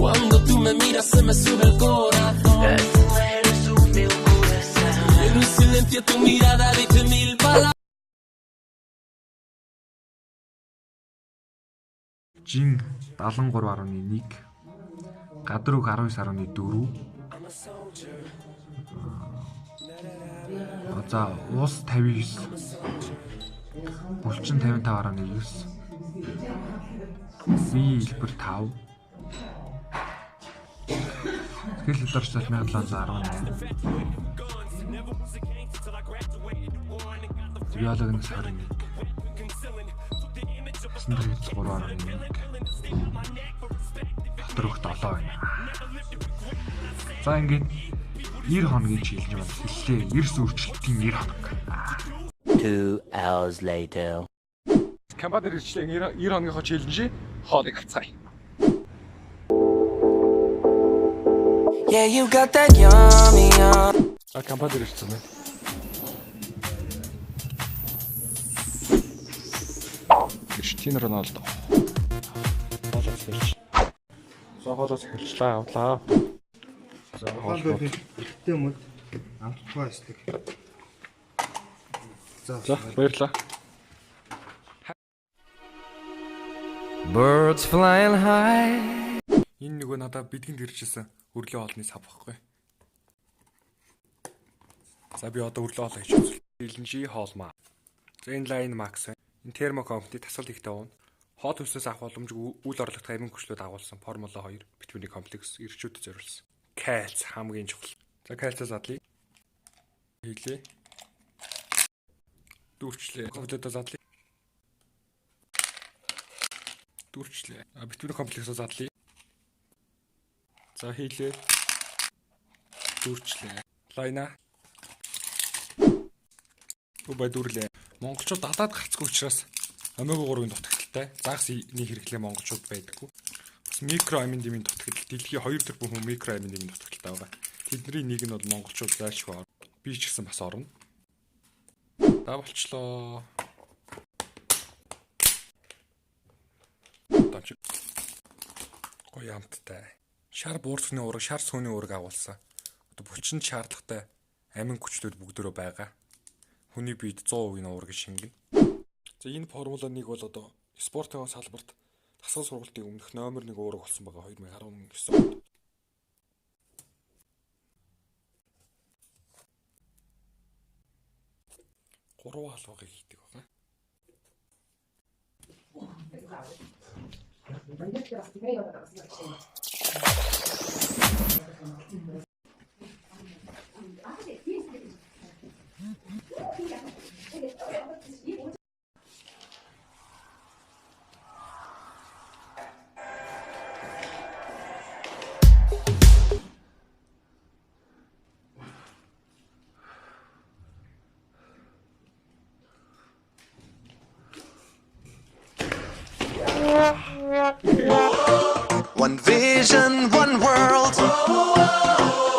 Cuando tú me miras se me sube el corazón. Tú eres un mil corazón. En un silencio tu mirada dice mil palabras. Жин 73.1, гадар үг 19.4. За уус 59. Булчин 55.9. Би хэлбэр 5. Сэтгэл хөдлөлт 1718. Биологийн 21. Сэндрэл 3.1. Доторх 7 байна. За ингээд 90 хоногийн чийлж байна. Хэллээ. Эрс өөрчлөлтийн 90 хоног. 2 hours later. Кампани ирчлээ 90 хоногийнхоо чийлэнжээ хоолыг хацгаая. Yeah, you got that yummy yum. Кампани ирсэн байна. Криштиано Роналдо. Хоолоос хэлж. Хоолоос хэлжлээ авлаа. За хоолоо ихтэй юм уу? Амтгүй эсвэл. За баярлаа. Birds flying high. Энэ нөгөө надад бидгэнд иржсэн өрлөө хоолны сав байхгүй. За би одоо өрлөө хоол хийж үзлээ. LNG хоолмаа. За энэ Line Max. Энэ термокомпни тасгал ихтэй уун. Хоол хүнсээс авах боломжгүй үйл орлоготой амин хүчлүүд агуулсан Формула 2 битүүний комплекс ирчүүдэд зориулсан. Кальц хамгийн чухал. За кальцаас задлаа. Хийлээ. Дүүрчлээ. Компьютероо задлаа. Дүүрчлээ. Битүүний комплексоо задлаа. За хийлээ. Дүүрчлээ. Лайна. Убай дүүрлээ. Монголчууд далаад гарцгүй учраас омега 3-ын дутагдaltaй загас нэг хэрэглээ монголчууд байдаггүй. Бас микроаминдимийн дутагдал дэлхийн 2 тэрбум хүн микроаминдимийн дутагдaltaй байгаа. Тэдний нэг нь бол монголчууд зайлшгүй орно. Би ч гэсэн бас орно. За болчлоо. Таач. Гоё амттай. Шар буурсны уураг, шар сүүний уураг агуулсан. Одоо булчинд шаардлагатай амин хүчлүүд бүгдөө байгаа. Хүний биед 100% уураг шингэн. За энэ Формула 1 бол одоо спортын салбарт тасгал сургалтын өмнөх номер 1 уураг болсон байгаа 2019 онд. Гурван халуугыг хийдэг байгаа. One vision.